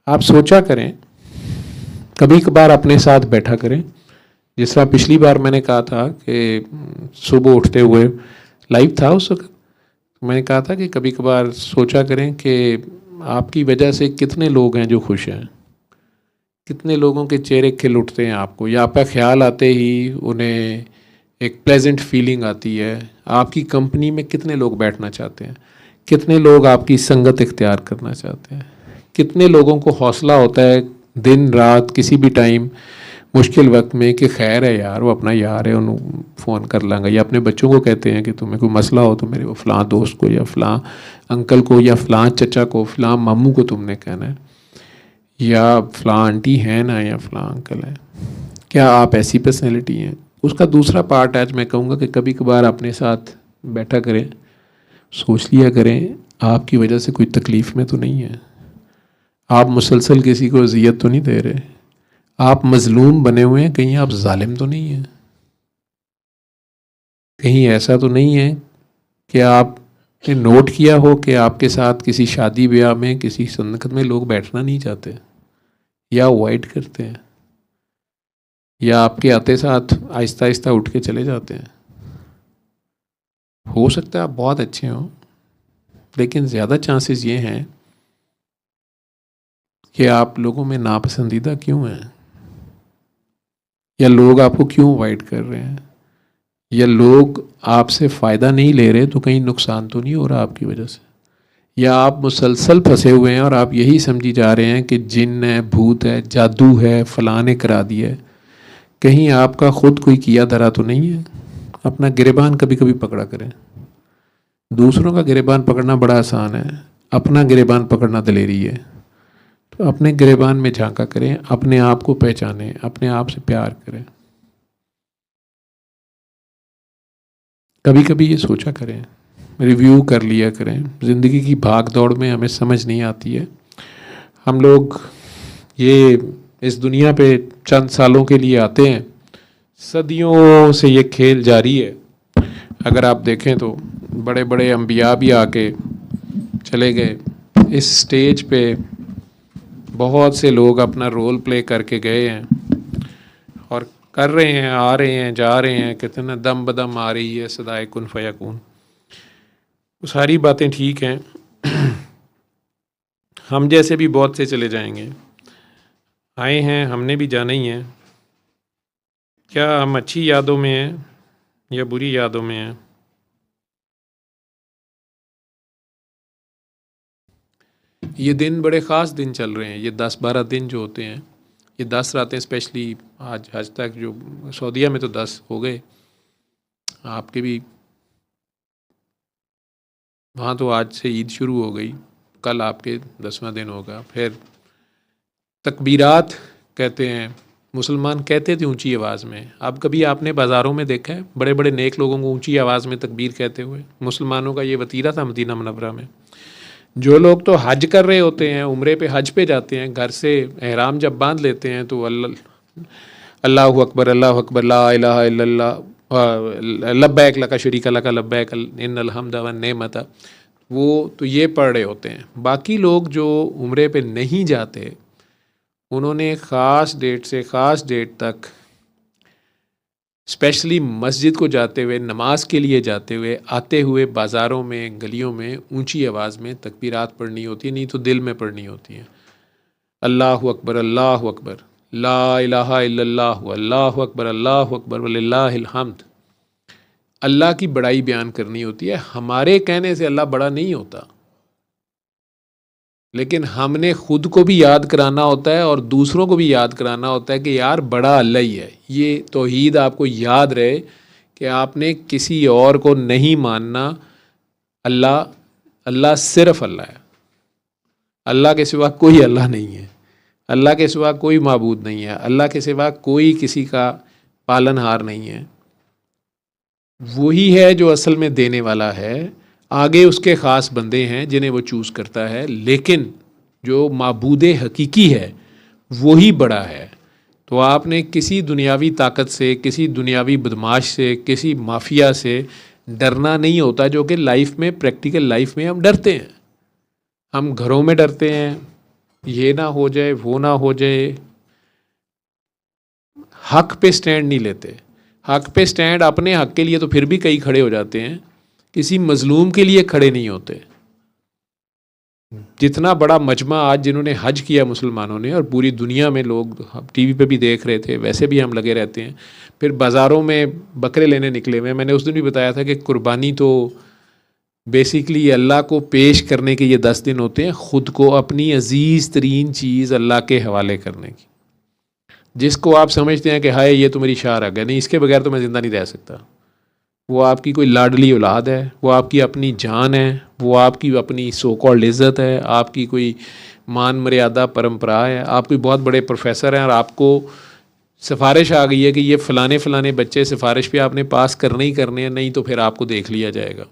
آپ سوچا کریں، کبھی کبھار اپنے ساتھ بیٹھا کریں. جس طرح پچھلی بار میں نے کہا تھا کہ صبح اٹھتے ہوئے لائیو تھا اس وقت، میں نے کہا تھا کہ کبھی کبھار سوچا کریں کہ آپ کی وجہ سے کتنے لوگ ہیں جو خوش ہیں، کتنے لوگوں کے چہرے کھل اٹھتے ہیں آپ کو، یا آپ کا خیال آتے ہی انہیں ایک پلیزنٹ فیلنگ آتی ہے. آپ کی کمپنی میں کتنے لوگ بیٹھنا چاہتے ہیں، کتنے لوگ آپ کی سنگت اختیار کرنا چاہتے ہیں، کتنے لوگوں کو حوصلہ ہوتا ہے دن رات کسی بھی ٹائم مشکل وقت میں کہ خیر ہے یار، وہ اپنا یار ہے، انہوں فون کر لیں گا. یا اپنے بچوں کو کہتے ہیں کہ تمہیں کوئی مسئلہ ہو تو میرے فلاں دوست کو یا فلاں انکل کو یا فلاں چچا کو فلاں ماموں کو تم نے کہنا ہے، یا فلاں آنٹی ہے نا یا فلاں انکل ہے. کیا آپ ایسی پرسنالٹی ہیں؟ اس کا دوسرا پارٹ آج میں کہوں گا کہ کبھی کبھار اپنے ساتھ بیٹھا کریں، سوچ لیا کریں آپ کی وجہ سے کوئی تکلیف میں تو نہیں ہے، آپ مسلسل کسی کو اذیت تو نہیں دے رہے، آپ مظلوم بنے ہوئے ہیں، کہیں آپ ظالم تو نہیں ہیں، کہیں ایسا تو نہیں ہے کہ آپ نے نوٹ کیا ہو کہ آپ کے ساتھ کسی شادی بیاہ میں کسی سنگت میں لوگ بیٹھنا نہیں چاہتے یا اوائڈ کرتے ہیں، یا آپ کے آتے ساتھ آہستہ آہستہ اٹھ کے چلے جاتے ہیں. ہو سکتا ہے آپ بہت اچھے ہوں، لیکن زیادہ چانسز یہ ہیں کہ آپ لوگوں میں ناپسندیدہ کیوں ہیں، یا لوگ آپ کو کیوں اوائڈ کر رہے ہیں، یا لوگ آپ سے فائدہ نہیں لے رہے تو کہیں نقصان تو نہیں ہو رہا آپ کی وجہ سے، یا آپ مسلسل پھنسے ہوئے ہیں اور آپ یہی سمجھی جا رہے ہیں کہ جن ہے، بھوت ہے، جادو ہے، فلاں نے کرا دیا ہے. کہیں آپ کا خود کوئی کیا دھرا تو نہیں ہے. اپنا گریبان کبھی کبھی پکڑا کریں. دوسروں کا گریبان پکڑنا بڑا آسان ہے، اپنا گریبان پکڑنا دلیری ہے. تو اپنے گریبان میں جھانکا کریں، اپنے آپ کو پہچانیں، اپنے آپ سے پیار کریں. کبھی کبھی یہ سوچا کریں، ریویو کر لیا کریں. زندگی کی بھاگ دوڑ میں ہمیں سمجھ نہیں آتی ہے. ہم لوگ یہ اس دنیا پہ چند سالوں کے لیے آتے ہیں، صدیوں سے یہ کھیل جاری ہے. اگر آپ دیکھیں تو بڑے بڑے انبیاء بھی آ کے چلے گئے. اس سٹیج پہ بہت سے لوگ اپنا رول پلے کر کے گئے ہیں اور کر رہے ہیں، آ رہے ہیں، جا رہے ہیں. کتنا دم بدم آ رہی ہے صدائے کن فیکون. وہ ساری باتیں ٹھیک ہیں، ہم جیسے بھی بہت سے چلے جائیں گے. آئے ہیں، ہم نے بھی جانا ہی ہے. کیا ہم اچھی یادوں میں ہیں یا بری یادوں میں ہیں؟ یہ دن بڑے خاص دن چل رہے ہیں. یہ 10-12 دن جو ہوتے ہیں، یہ 10 راتیں اسپیشلی آج حج تک، جو سعودیہ میں تو 10 ہو گئے، آپ کے بھی وہاں تو آج سے عید شروع ہو گئی، کل آپ کے 10واں دن ہوگا. پھر تکبیرات کہتے ہیں، مسلمان کہتے تھے اونچی آواز میں. اب کبھی آپ نے بازاروں میں دیکھا ہے بڑے بڑے نیک لوگوں کو اونچی آواز میں تکبیر کہتے ہوئے؟ مسلمانوں کا یہ وتیرہ تھا مدینہ منورہ میں. جو لوگ تو حج کر رہے ہوتے ہیں، عمرے پہ حج پہ جاتے ہیں، گھر سے احرام جب باندھ لیتے ہیں تو اللہ اکبر، اللہ اکبر، لا الہ الا اللہ، لبیک لک شریک لک لبیک ان الحمد والنعمت، وہ تو یہ پڑھ رہے ہوتے ہیں. باقی لوگ جو عمرے پہ نہیں جاتے، انہوں نے خاص ڈیٹ سے خاص ڈیٹ تک اسپیشلی مسجد کو جاتے ہوئے، نماز کے لیے جاتے ہوئے، آتے ہوئے بازاروں میں، گلیوں میں اونچی آواز میں تکبیرات پڑھنی ہوتی ہیں، نہیں تو دل میں پڑھنی ہوتی ہیں. اللہ اکبر، اللہ اکبر، لا الہ الا اللہ، اللہ اکبر، اللہ اکبر وللہ الحمد. اللہ کی بڑائی بیان کرنی ہوتی ہے. ہمارے کہنے سے اللہ بڑا نہیں ہوتا، لیکن ہم نے خود کو بھی یاد کرانا ہوتا ہے اور دوسروں کو بھی یاد کرانا ہوتا ہے کہ یار بڑا اللہ ہی ہے. یہ توحید آپ کو یاد رہے کہ آپ نے کسی اور کو نہیں ماننا. اللہ صرف اللہ ہے. اللہ کے سوا کوئی اللہ نہیں ہے، اللہ کے سوا کوئی معبود نہیں ہے، اللہ کے سوا کوئی کسی کا پالن ہار نہیں ہے. وہی ہے جو اصل میں دینے والا ہے. آگے اس کے خاص بندے ہیں جنہیں وہ چوز کرتا ہے، لیکن جو معبود حقیقی ہے وہی بڑا ہے. تو آپ نے کسی دنیاوی طاقت سے، کسی دنیاوی بدماش سے، کسی مافیا سے ڈرنا نہیں ہوتا، جو کہ لائف میں، پریکٹیکل لائف میں ہم ڈرتے ہیں. ہم گھروں میں ڈرتے ہیں، یہ نہ ہو جائے وہ نہ ہو جائے. حق پہ سٹینڈ نہیں لیتے. حق پہ سٹینڈ اپنے حق کے لیے تو پھر بھی کئی کھڑے ہو جاتے ہیں, کسی مظلوم کے لیے کھڑے نہیں ہوتے. جتنا بڑا مجمع آج جنہوں نے حج کیا مسلمانوں نے, اور پوری دنیا میں لوگ ٹی وی پہ بھی دیکھ رہے تھے, ویسے بھی ہم لگے رہتے ہیں, پھر بازاروں میں بکرے لینے نکلے ہوئے ہیں. میں نے اس دن بھی بتایا تھا کہ قربانی تو بیسیکلی اللہ کو پیش کرنے کے یہ 10 دن ہوتے ہیں, خود کو اپنی عزیز ترین چیز اللہ کے حوالے کرنے کی. جس کو آپ سمجھتے ہیں کہ ہائے یہ تو میری شاہ رگ ہے, نہیں اس کے بغیر تو میں زندہ نہیں رہ سکتا, وہ آپ کی کوئی لاڈلی اولاد ہے, وہ آپ کی اپنی جان ہے, وہ آپ کی اپنی سو کالڈ عزت ہے, آپ کی کوئی مان مریادہ پرمپرا ہے, آپ کوئی بہت بڑے پروفیسر ہیں اور آپ کو سفارش آ گئی ہے کہ یہ فلانے بچے سفارش پہ آپ نے پاس کرنے ہی کرنے ہیں, نہیں تو پھر آپ کو دیکھ لیا جائے گا.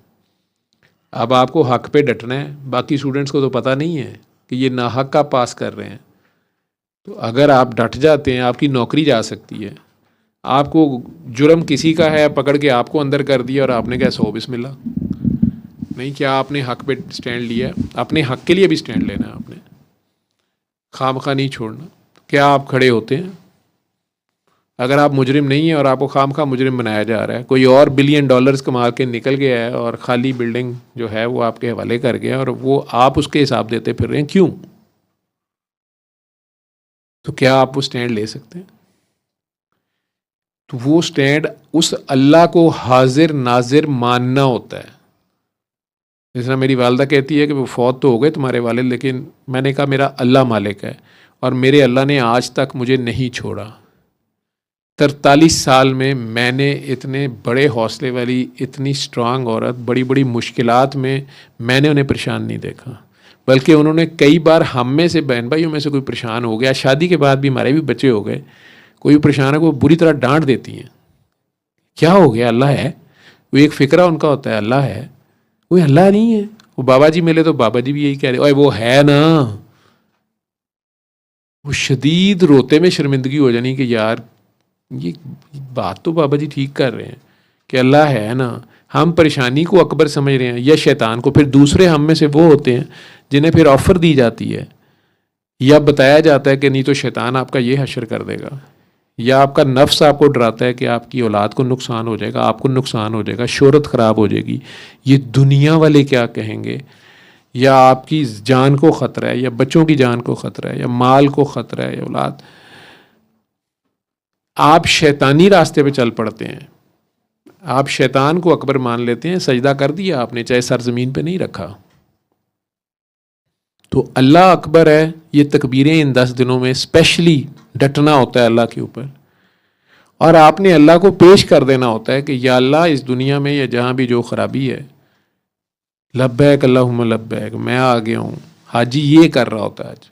اب آپ کو حق پہ ڈٹنا ہے. باقی اسٹوڈنٹس کو تو پتہ نہیں ہے کہ یہ ناحق آپ پاس کر رہے ہیں. تو اگر آپ ڈٹ جاتے ہیں آپ کی نوکری جا سکتی ہے. آپ کو جرم کسی کا ہے, پکڑ کے آپ کو اندر کر دیا اور آپ نے کہا سو بسم اللہ. نہیں, کیا آپ نے حق پہ سٹینڈ لیا؟ اپنے حق کے لیے بھی سٹینڈ لینا ہے آپ نے, خواہ نہیں چھوڑنا. کیا آپ کھڑے ہوتے ہیں؟ اگر آپ مجرم نہیں ہیں اور آپ کو خواہ مجرم بنایا جا رہا ہے, کوئی اور $بلین کما کے نکل گیا ہے اور خالی بلڈنگ جو ہے وہ آپ کے حوالے کر گیا اور وہ آپ اس کے حساب دیتے پھر رہے ہیں, کیوں؟ تو کیا آپ وہ سٹینڈ لے سکتے ہیں؟ تو وہ سٹینڈ اس اللہ کو حاضر ناظر ماننا ہوتا ہے. جس طرح میری والدہ کہتی ہے کہ وہ فوت تو ہو گئے تمہارے والد, لیکن میں نے کہا میرا اللہ مالک ہے اور میرے اللہ نے آج تک مجھے نہیں چھوڑا. 43 سال میں نے اتنے بڑے حوصلے والی, اتنی سٹرانگ عورت, بڑی بڑی مشکلات میں نے انہیں پریشان نہیں دیکھا. بلکہ انہوں نے کئی بار ہم میں سے, بہن بھائیوں میں سے کوئی پریشان ہو گیا, شادی کے بعد بھی ہمارے بھی بچے ہو گئے, کوئی پریشان ہے, وہ بری طرح ڈانٹ دیتی ہیں. کیا ہو گیا؟ اللہ ہے. وہ ایک فکرہ ان کا ہوتا ہے, اللہ ہے. وہ اللہ نہیں ہے. وہ بابا جی ملے تو بابا جی بھی یہی کہہ رہے, اوے وہ ہے نا. وہ شدید روتے میں شرمندگی ہو جانی کہ یار یہ بات تو بابا جی ٹھیک کر رہے ہیں کہ اللہ ہے نا. ہم پریشانی کو اکبر سمجھ رہے ہیں یا شیطان کو. پھر دوسرے ہم میں سے وہ ہوتے ہیں جنہیں پھر آفر دی جاتی ہے یا بتایا جاتا ہے کہ نہیں تو شیطان آپ کا یہ حشر کر دے گا, یا آپ کا نفس آپ کو ڈراتا ہے کہ آپ کی اولاد کو نقصان ہو جائے گا, آپ کو نقصان ہو جائے گا, شہرت خراب ہو جائے گی, یہ دنیا والے کیا کہیں گے, یا آپ کی جان کو خطرہ ہے, یا بچوں کی جان کو خطرہ ہے, یا مال کو خطرہ ہے, یا اولاد. آپ شیطانی راستے پہ چل پڑتے ہیں. آپ شیطان کو اکبر مان لیتے ہیں. سجدہ کر دیا آپ نے, چاہے سر زمین پہ نہیں رکھا. تو اللہ اکبر ہے. یہ تکبیریں ان 10 دنوں میں اسپیشلی ڈٹنا ہوتا ہے اللہ کے اوپر, اور آپ نے اللہ کو پیش کر دینا ہوتا ہے کہ یا اللہ اس دنیا میں یا جہاں بھی جو خرابی ہے, لبیک اللہم لبیک, میں آ گیا ہوں. حاجی یہ کر رہا ہوتا ہے آج,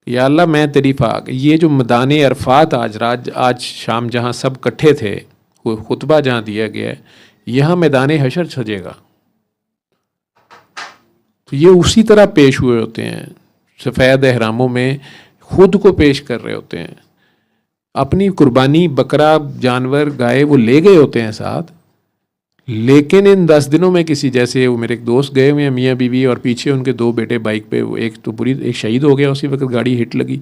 یا اللہ میں تیری پاک. یہ جو میدان عرفات آج شام جہاں سب کٹھے تھے, خطبہ جہاں دیا گیا ہے, یہاں میدان حشر سجے گا. تو یہ اسی طرح پیش ہوئے ہوتے ہیں, سفید احراموں میں خود کو پیش کر رہے ہوتے ہیں. اپنی قربانی بکرا جانور گائے وہ لے گئے ہوتے ہیں ساتھ, لیکن ان 10 دنوں میں کسی, جیسے وہ میرے ایک دوست گئے ہوئے ہیں میاں بیوی, اور پیچھے ان کے 2 بیٹے بائک پہ, ایک تو ایک شہید ہو گیا اسی وقت گاڑی ہٹ لگی,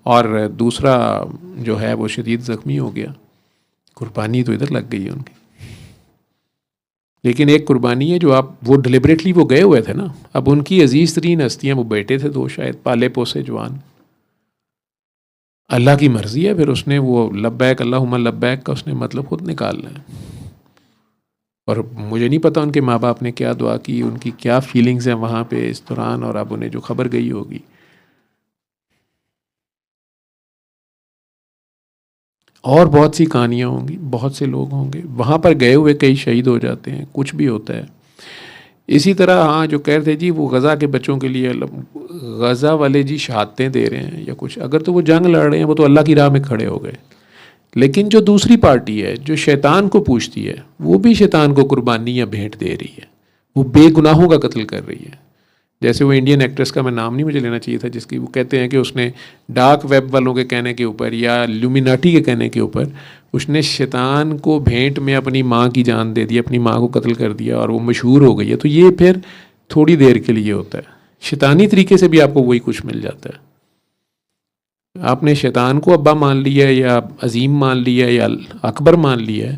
اور دوسرا جو ہے وہ شدید زخمی ہو گیا. قربانی تو ادھر لگ گئی ہے ان کی. لیکن ایک قربانی ہے جو وہ ڈیلیبریٹلی وہ گئے ہوئے تھے نا. اب ان کی عزیز ترین ہستیاں, وہ بیٹے تھے 2 شاید, پالے پوسے جوان. اللہ کی مرضی ہے, پھر اس نے وہ لبیک اللہم لبیک کا اس نے مطلب خود نکالنا ہے. اور مجھے نہیں پتا ان کے ماں باپ نے کیا دعا کی, ان کی کیا فیلنگز ہیں وہاں پہ اس دوران, اور اب انہیں جو خبر گئی ہوگی. اور بہت سی کہانیاں ہوں گی, بہت سے لوگ ہوں گے وہاں پر گئے ہوئے, کئی شہید ہو جاتے ہیں, کچھ بھی ہوتا ہے. اسی طرح ہاں جو کہہ رہے تھے جی وہ غزہ کے بچوں کے لیے, غزہ والے جی شہادتیں دے رہے ہیں یا کچھ, اگر تو وہ جنگ لڑ رہے ہیں وہ تو اللہ کی راہ میں کھڑے ہو گئے. لیکن جو دوسری پارٹی ہے جو شیطان کو پوجتی ہے, وہ بھی شیطان کو قربانی یا بھیٹ دے رہی ہے, وہ بے گناہوں کا قتل کر رہی ہے. جیسے وہ انڈین ایکٹریس کا میں نام نہیں مجھے لینا چاہیے تھا, جس کی وہ کہتے ہیں کہ اس نے ڈارک ویب والوں کے کہنے کے اوپر یا لومیناٹی کے کہنے کے اوپر اس نے شیطان کو بھیٹ میں اپنی ماں کی جان دے دی, اپنی ماں کو قتل کر دیا, اور وہ مشہور ہو گئی ہے. تو یہ پھر تھوڑی دیر کے لیے ہوتا ہے, شیطانی طریقے سے بھی آپ کو وہی کچھ مل جاتا ہے. آپ نے شیطان کو ابا مان لیا ہے یا عظیم مان لیا ہے یا اکبر مان لیا ہے،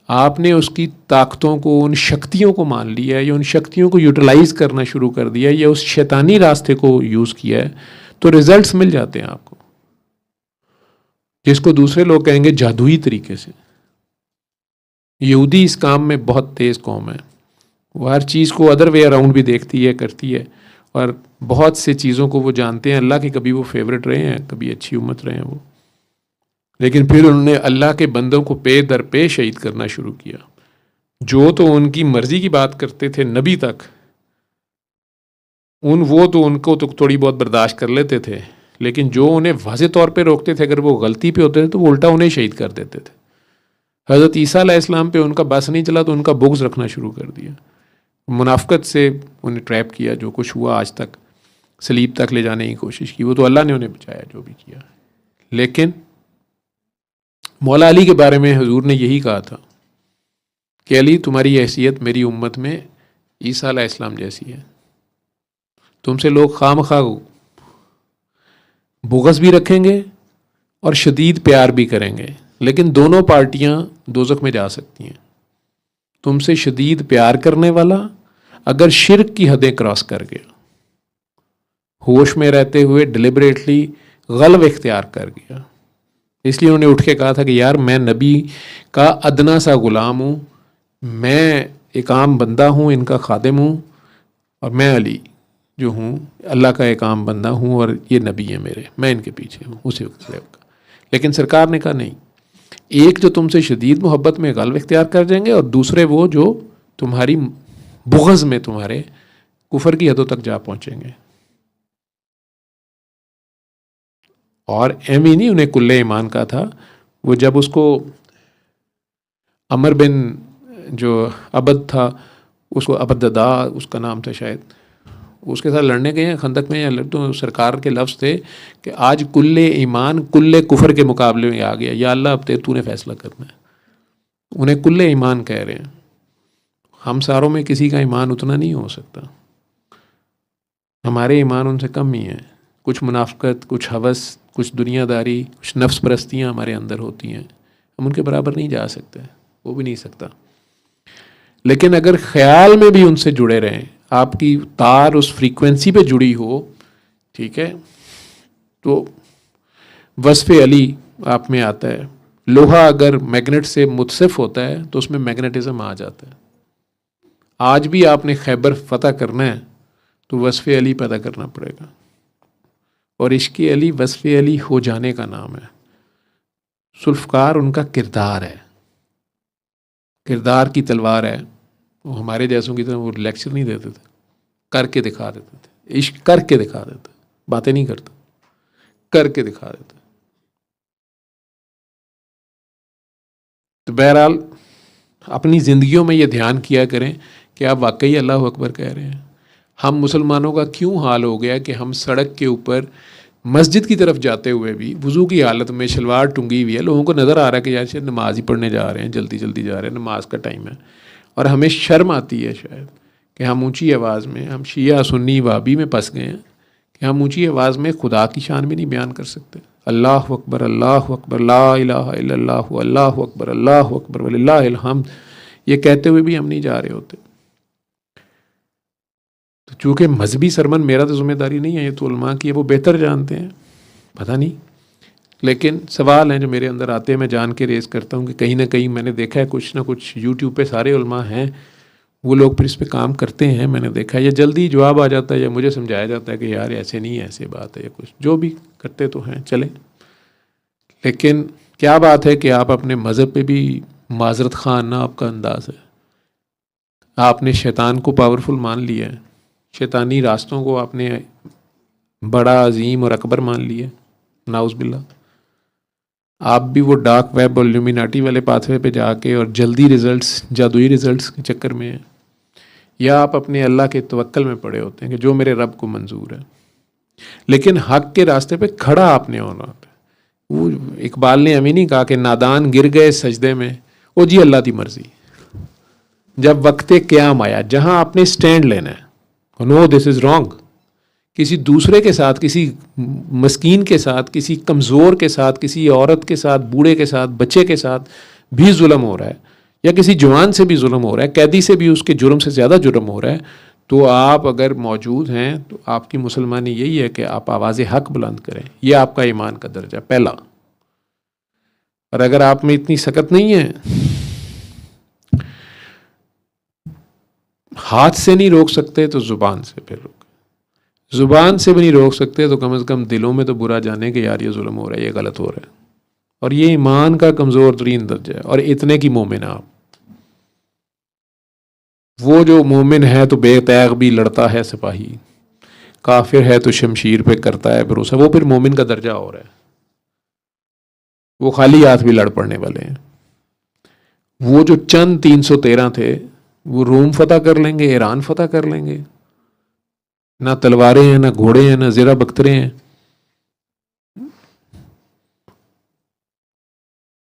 آپ نے اس کی طاقتوں کو، ان شکتیوں کو مان لیا ہے یا ان شکتیوں کو یوٹیلائز کرنا شروع کر دیا ہے یا اس شیطانی راستے کو یوز کیا ہے، تو ریزلٹس مل جاتے ہیں آپ کو، جس کو دوسرے لوگ کہیں گے جادوئی طریقے سے۔ یہودی اس کام میں بہت تیز قوم ہے، وہ ہر چیز کو ادر وے اراؤنڈ بھی دیکھتی ہے، کرتی ہے، اور بہت سے چیزوں کو وہ جانتے ہیں۔ اللہ کے کبھی وہ فیوریٹ رہے ہیں، کبھی اچھی امت رہے ہیں وہ، لیکن پھر انہوں نے اللہ کے بندوں کو پے در پے شہید کرنا شروع کیا۔ جو تو ان کی مرضی کی بات کرتے تھے نبی تک، وہ تو ان کو تو تھوڑی بہت برداشت کر لیتے تھے، لیکن جو انہیں واضح طور پہ روکتے تھے، اگر وہ غلطی پہ ہوتے تھے تو وہ الٹا انہیں شہید کر دیتے تھے۔ حضرت عیسیٰ علیہ السلام پہ ان کا بس نہیں چلا تو ان کا بغض رکھنا شروع کر دیا، منافقت سے انہیں ٹریپ کیا، جو کچھ ہوا آج تک، صلیب تک لے جانے کی کوشش کی، وہ تو اللہ نے انہیں بچایا جو بھی کیا۔ لیکن مولا علی کے بارے میں حضور نے یہی کہا تھا کہ علی تمہاری حیثیت میری امت میں عیسیٰ علیہ السلام جیسی ہے، تم سے لوگ خواہ مخواہ بغض بھی رکھیں گے اور شدید پیار بھی کریں گے، لیکن دونوں پارٹیاں دوزخ میں جا سکتی ہیں۔ تم سے شدید پیار کرنے والا اگر شرک کی حدیں کراس کر گیا، ہوش میں رہتے ہوئے ڈیلیبریٹلی غلو اختیار کر گیا، اس لیے انہوں نے اٹھ کے کہا تھا کہ یار میں نبی کا ادنا سا غلام ہوں، میں ایک عام بندہ ہوں، ان کا خادم ہوں، اور میں علی جو ہوں اللہ کا ایک عام بندہ ہوں، اور یہ نبی ہیں میرے، میں ان کے پیچھے ہوں اسی وقت۔ لیکن سرکار نے کہا نہیں، ایک جو تم سے شدید محبت میں غلو اختیار کر جائیں گے، اور دوسرے وہ جو تمہاری بغض میں تمہارے کفر کی حدوں تک جا پہنچیں گے۔ اور ایم ہی نہیں، انہیں کل ایمان کا تھا، وہ جب اس کو عمر بن جو عبد تھا، اس کو عبددا اس کا نام تھا شاید، اس کے ساتھ لڑنے گئے ہیں خندق میں، تو سرکار کے لفظ تھے کہ آج کل ایمان کل کفر کے مقابلے میں آ گیا، یا اللہ اب تو نے فیصلہ کرنا ہے۔ انہیں کل ایمان کہہ رہے ہیں۔ ہم ساروں میں کسی کا ایمان اتنا نہیں ہو سکتا، ہمارے ایمان ان سے کم ہی ہیں، کچھ منافقت، کچھ ہوس، کچھ دنیا داری، کچھ نفس پرستیاں ہمارے اندر ہوتی ہیں، ہم ان کے برابر نہیں جا سکتے، وہ بھی نہیں سکتا۔ لیکن اگر خیال میں بھی ان سے جڑے رہیں، آپ کی تار اس فریکوینسی پہ جڑی ہو، ٹھیک ہے، تو وصف علی آپ میں آتا ہے۔ لوہا اگر میگنیٹ سے متصف ہوتا ہے تو اس میں میگنیٹزم آ جاتا ہے۔ آج بھی آپ نے خیبر فتح کرنا ہے تو وصف علی پیدا کرنا پڑے گا، اور عشق علی وصف علی ہو جانے کا نام ہے۔ ذوالفقار ان کا کردار ہے، کردار کی تلوار ہے۔ وہ ہمارے جیسوں کی طرح وہ لیکچر نہیں دیتے تھے، کر کے دکھا دیتے تھے، عشق کر کے دکھا دیتے، باتیں نہیں کرتے، کر کے دکھا دیتے۔ تو بہرحال اپنی زندگیوں میں یہ دھیان کیا کریں کہ آپ واقعی اللہ اکبر کہہ رہے ہیں۔ ہم مسلمانوں کا کیوں حال ہو گیا کہ ہم سڑک کے اوپر مسجد کی طرف جاتے ہوئے بھی وضو کی حالت میں شلوار ٹنگی ہوئی ہے، لوگوں کو نظر آ رہا ہے کہ یار نماز ہی پڑھنے جا رہے ہیں، جلدی جلدی جا رہے ہیں، نماز کا ٹائم ہے، اور ہمیں شرم آتی ہے شاید کہ ہم اونچی آواز میں، ہم شیعہ سنی وابی میں پھنس گئے ہیں کہ ہم اونچی آواز میں خدا کی شان بھی نہیں بیان کر سکتے۔ اللہ اکبر، اللہ اکبر، لا الہ الا اللہ، اللہ اکبر، اللہ اکبر وللہ الحمد، یہ کہتے ہوئے بھی ہم نہیں جا رہے ہوتے۔ تو چونکہ مذہبی سرمن میرا تو ذمہ داری نہیں ہے، یہ تو علماء کی ہے، وہ بہتر جانتے ہیں، پتہ نہیں، لیکن سوال ہیں جو میرے اندر آتے ہیں، میں جان کے ریز کرتا ہوں کہ کہیں نہ کہیں میں نے دیکھا ہے کچھ نہ کچھ یوٹیوب پہ سارے علماء ہیں، وہ لوگ پھر اس پہ کام کرتے ہیں، میں نے دیکھا ہے، یا جلدی جواب آ جاتا ہے یا مجھے سمجھایا جاتا ہے کہ یار ایسے نہیں ہے، ایسے بات ہے، یا کچھ جو بھی کرتے تو ہیں، چلیں۔ لیکن کیا بات ہے کہ آپ اپنے مذہب پہ بھی معذرت خواہ نہ آپ کا انداز ہے، آپ نے شیطان کو پاورفل مان لیا ہے، شیطانی راستوں کو آپ نے بڑا عظیم اور اکبر مان لیا، نعوذ باللہ۔ آپ بھی وہ ڈارک ویب اور لیومیناٹی والے پاتھ وے پہ جا کے اور جلدی ریزلٹس، جادوئی ریزلٹس کے چکر میں ہیں، یا آپ اپنے اللہ کے توکل میں پڑے ہوتے ہیں کہ جو میرے رب کو منظور ہے، لیکن حق کے راستے پہ کھڑا آپ نے ہونا ہوتا ہے۔ وہ اقبال نے ہمیں نہیں کہا کہ نادان گر گئے سجدے میں، او جی اللہ دی مرضی، جب وقت قیام آیا، جہاں آپ نے سٹینڈ لینا ہے، نو دس از رانگ، کسی دوسرے کے ساتھ، کسی مسکین کے ساتھ، کسی کمزور کے ساتھ، کسی عورت کے ساتھ، بوڑھے کے ساتھ، بچے کے ساتھ بھی ظلم ہو رہا ہے، یا کسی جوان سے بھی ظلم ہو رہا ہے، قیدی سے بھی اس کے جرم سے زیادہ جرم ہو رہا ہے، تو آپ اگر موجود ہیں تو آپ کی مسلمانی یہی ہے کہ آپ آواز حق بلند کریں. یہ آپ کا ایمان کا درجہ پہلا. اور اگر آپ میں اتنی سکت نہیں ہے، ہاتھ سے نہیں روک سکتے تو زبان سے پھر روک. زبان سے بھی نہیں روک سکتے تو کم از کم دلوں میں تو برا جانے کہ یار یہ ظلم ہو رہا ہے، یہ غلط ہو رہا ہے. اور یہ ایمان کا کمزور ترین درجہ ہے. اور اتنے کی مومن آپ. وہ جو مومن ہے تو بے تیغ بھی لڑتا ہے سپاہی، کافر ہے تو شمشیر پہ کرتا ہے بھروسہ. وہ پھر مومن کا درجہ اور ہے. وہ خالی ہاتھ بھی لڑ پڑنے والے ہیں. وہ جو چند 313 تھے وہ روم فتح کر لیں گے، ایران فتح کر لیں گے. نہ تلواریں ہیں، نہ گھوڑے ہیں، نہ زیرہ بخترے ہیں.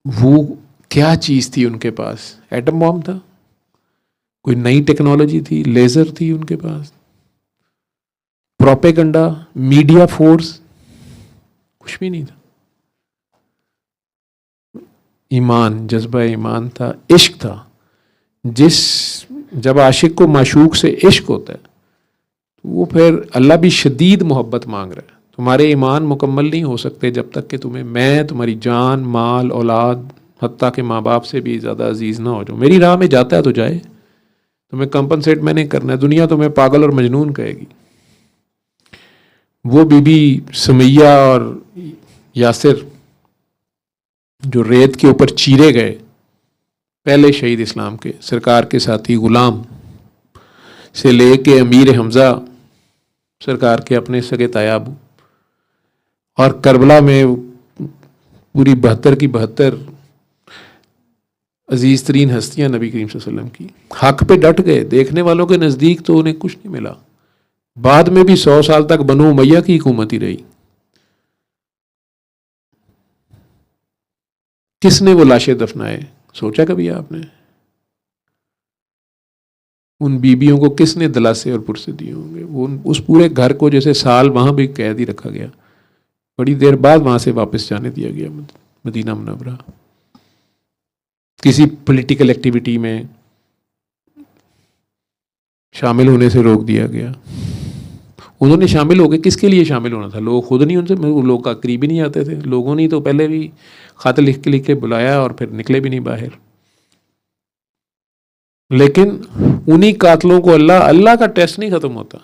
وہ کیا چیز تھی ان کے پاس؟ ایٹم بام تھا؟ کوئی نئی ٹیکنالوجی تھی؟ لیزر تھی ان کے پاس؟ Propaganda, media force? کچھ بھی نہیں تھا. ایمان، جذبہ ایمان تھا، عشق تھا. جب عاشق کو معشوق سے عشق ہوتا ہے تو وہ پھر اللہ بھی شدید محبت مانگ رہا ہے. تمہارے ایمان مکمل نہیں ہو سکتے جب تک کہ میں تمہاری جان، مال، اولاد، حتیٰ کہ ماں باپ سے بھی زیادہ عزیز نہ ہو جاؤ. میری راہ میں جاتا ہے تو جائے، تمہیں کمپنسیٹ میں نہیں کرنا ہے. دنیا تمہیں پاگل اور مجنون کہے گی. وہ بی بی سمیہ اور یاسر جو ریت کے اوپر چیرے گئے، پہلے شہید اسلام کے، سرکار کے ساتھی غلام سے لے کے امیر حمزہ، سرکار کے اپنے سگے تایاب، اور کربلا میں پوری 72 کی 72 عزیز ترین ہستیاں نبی کریم صلی اللہ علیہ وسلم کی حق پہ ڈٹ گئے. دیکھنے والوں کے نزدیک تو انہیں کچھ نہیں ملا. بعد میں بھی 100 سال تک بنو امیہ کی حکومت ہی رہی. کس نے وہ لاشیں دفنائے؟ سوچا کبھی آپ نے؟ ان بیبیوں کو کس نے دلاسے اور پرسے دیے ہوں گے؟ وہ اس پورے گھر کو جیسے سال وہاں بھی قید ہی رکھا گیا، بڑی دیر بعد وہاں سے واپس جانے دیا گیا مدینہ منورہ. کسی پولیٹیکل ایکٹیویٹی میں شامل ہونے سے روک دیا گیا. انہوں نے شامل ہو کے کس کے لیے شامل ہونا تھا؟ لوگ خود نہیں، ان سے لوگ کا قریب ہی نہیں آتے تھے. لوگوں نے تو پہلے بھی خط لکھ کے بلایا اور پھر نکلے بھی نہیں باہر. لیکن انہی قاتلوں کو اللہ کا ٹیسٹ نہیں ختم ہوتا.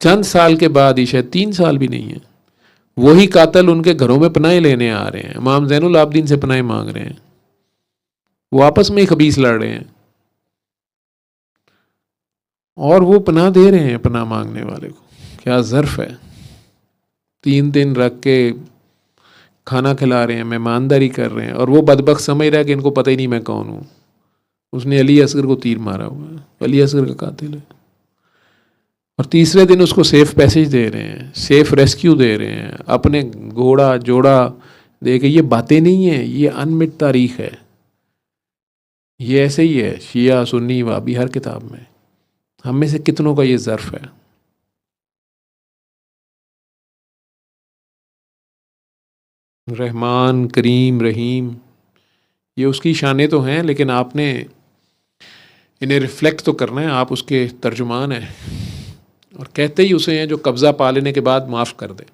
چند سال کے بعد ہی، شاید 3 سال بھی نہیں ہے، وہی قاتل ان کے گھروں میں پناہیں لینے آ رہے ہیں. امام زین العابدین سے پناہیں مانگ رہے ہیں. وہ آپس میں ہی خبیث لڑ رہے ہیں اور وہ پناہ دے رہے ہیں پناہ مانگنے والے کو. کیا ظرف ہے! 3 دن رکھ کے کھانا کھلا رہے ہیں، مہمانداری کر رہے ہیں، اور وہ بدبخت سمجھ رہا ہے کہ ان کو پتہ ہی نہیں میں کون ہوں. اس نے علی اصغر کو تیر مارا ہوا ہے، علی اصغر کا قاتل ہے. اور تیسرے دن اس کو سیف پیسج دے رہے ہیں، سیف ریسکیو دے رہے ہیں، اپنے گھوڑا جوڑا دے کے. یہ باتیں نہیں ہیں، یہ انمٹ تاریخ ہے. یہ ایسے ہی ہے شیعہ، سنی، وہابی، ہر کتاب میں. ہم میں سے کتنوں کا یہ ظرف ہے؟ رحمان، کریم، رحیم، یہ اس کی شانیں تو ہیں، لیکن آپ نے انہیں ریفلیکٹ تو کرنا ہے. آپ اس کے ترجمان ہیں، اور کہتے ہی اسے ہیں جو قبضہ پا لینے کے بعد معاف کر دے.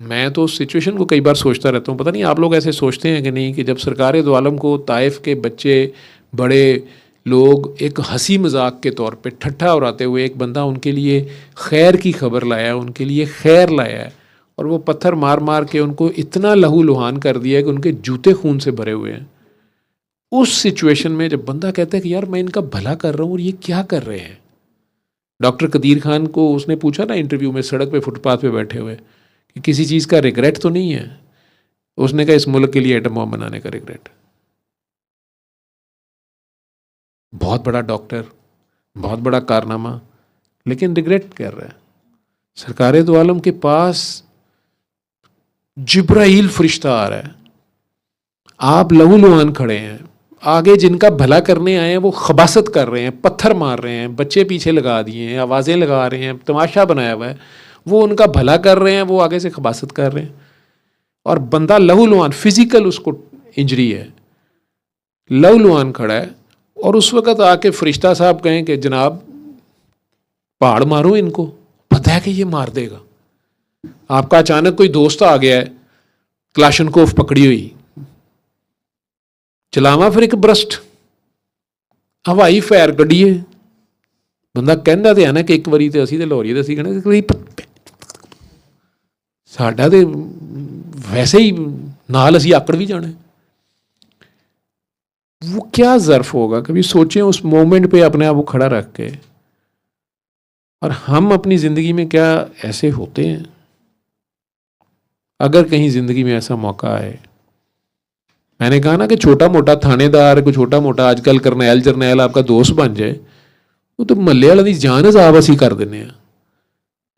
میں تو اس سچویشن کو کئی بار سوچتا رہتا ہوں. پتہ نہیں آپ لوگ ایسے سوچتے ہیں کہ نہیں، کہ جب سرکار دو عالم کو طائف کے بچے، بڑے لوگ ایک ہنسی مذاق کے طور پہ ٹھٹھا اڑاتے ہوئے ایک بندہ ان کے لیے خیر کی خبر لایا ہے، ان کے لیے خیر لایا ہے، اور وہ پتھر مار مار کے ان کو اتنا لہو لہان کر دیا ہے کہ ان کے جوتے خون سے بھرے ہوئے ہیں. اس سچویشن میں جب بندہ کہتا ہے کہ یار میں ان کا بھلا کر رہا ہوں اور یہ کیا کر رہے ہیں. ڈاکٹر قدیر خان کو اس نے پوچھا نا انٹرویو میں، سڑک پہ فٹ پاتھ پہ بیٹھے ہوئے، کہ کسی چیز کا ریگریٹ تو نہیں ہے؟ اس نے کہا اس ملک کے لیے ایٹم بم بنانے کا ریگریٹ. بہت بڑا ڈاکٹر، بہت بڑا کارنامہ، لیکن ریگریٹ کر رہا ہے. سرکار دو عالم کے پاس جبرائیل فرشتہ آ رہا ہے، آپ لہو لہان کھڑے ہیں، آگے جن کا بھلا کرنے آئے ہیں وہ خباثت کر رہے ہیں، پتھر مار رہے ہیں، بچے پیچھے لگا دیے ہیں، آوازیں لگا رہے ہیں، تماشا بنایا ہوا ہے، وہ ان کا بھلا کر رہے ہیں، وہ آگے سے خباثت کر رہے ہیں، اور بندہ لہو لوان فزیکل اس کو انجری ہے، لہو لوان کھڑا ہے، اور اس وقت آ کے فرشتہ صاحب کہیں کہ جناب پہاڑ مارو ان کو، پتہ ہے کہ یہ مار دے گا. آپ کا اچانک کوئی دوست آ گیا ہے کلاشنکوف پکڑی ہوئی، چلاواں پھر ایک برسٹ ہوائی فائر کڈیے. بندہ کہندا تے ہے نا کہ ایک واری تے اسی تے لاہوریے تے اسی کہنا کہ ساڈا تے ویسے ہی نال اسی آکڑ بھی جانا ہے. وہ کیا ظرف ہوگا، کبھی سوچیں اس مومنٹ پہ اپنے آپ کو کھڑا رکھ کے. اور ہم اپنی زندگی میں کیا ایسے ہوتے ہیں؟ اگر کہیں زندگی میں ایسا موقع آئے، میں نے کہا نا کہ چھوٹا موٹا تھانے دار، کوئی چھوٹا موٹا آج کل کرنیل جرنیل آپ کا دوست بن جائے، وہ تو محلے والوں کی جان عذاب اسی کر دینے ہیں.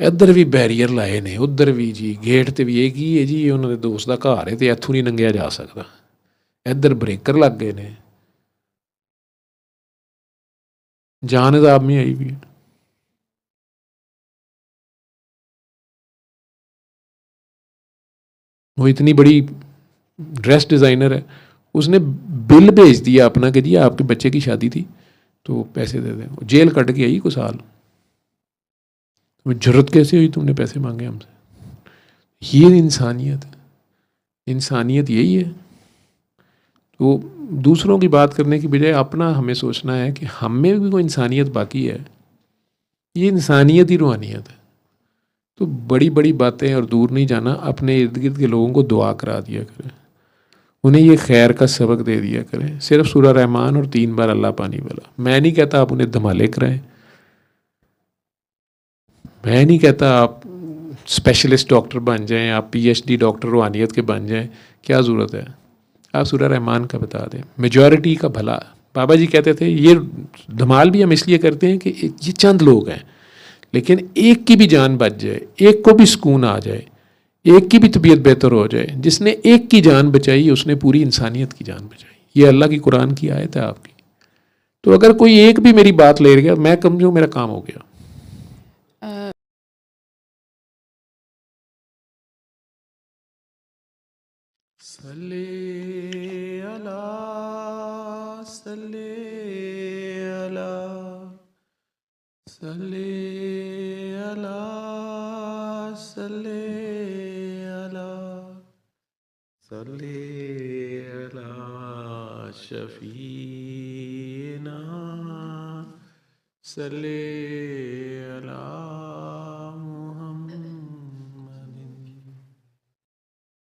ادھر بھی بیریئر لائے نے، ادھر بھی جی گیٹ تے بھی یہ کی ہے جی انہوں نے دوست کا گھر ہے تے اتھوں نہیں لنگیا جا سکتا، ادھر بریکر لگ گئے نے، جان عذاب میں آئی بھی ہے. وہ اتنی بڑی ڈریس ڈیزائنر ہے، اس نے بل بھیج دیا اپنا کہ جی آپ کے بچے کی شادی تھی تو پیسے دے دیں. جیل کٹ کے آئی کو سال. جرت کیسے ہوئی تم نے پیسے مانگے ہم سے؟ یہ انسانیت ہے. انسانیت یہی ہے. تو دوسروں کی بات کرنے کی بجائے اپنا ہمیں سوچنا ہے کہ ہم میں بھی کوئی انسانیت باقی ہے. یہ انسانیت ہی روحانیت ہے. تو بڑی بڑی باتیں اور دور نہیں جانا، اپنے ارد گرد کے لوگوں کو دعا کرا دیا کریں، انہیں یہ خیر کا سبق دے دیا کریں. صرف سورہ رحمان اور 3 بار اللہ پانی والا. میں نہیں کہتا آپ انہیں دھمالے کرائیں، میں نہیں کہتا آپ اسپیشلسٹ ڈاکٹر بن جائیں، آپ پی ایچ ڈی ڈاکٹر روحانیت کے بن جائیں. کیا ضرورت ہے؟ آپ سورہ رحمان کا بتا دیں، میجورٹی کا بھلا. بابا جی کہتے تھے یہ دھمال بھی ہم اس لیے کرتے ہیں کہ یہ چند لوگ ہیں، لیکن ایک کی بھی جان بچ جائے، ایک کو بھی سکون آ جائے، ایک کی بھی طبیعت بہتر ہو جائے. جس نے ایک کی جان بچائی اس نے پوری انسانیت کی جان بچائی. یہ اللہ کی قرآن کی آیت ہے آپ کی. تو اگر کوئی ایک بھی میری بات لے گیا، میں سمجھوں میرا کام ہو گیا. صلی اللہ صلی اللہ صلی اللہ صلی اللہ صلی اللہ شفیعنا صلی اللہ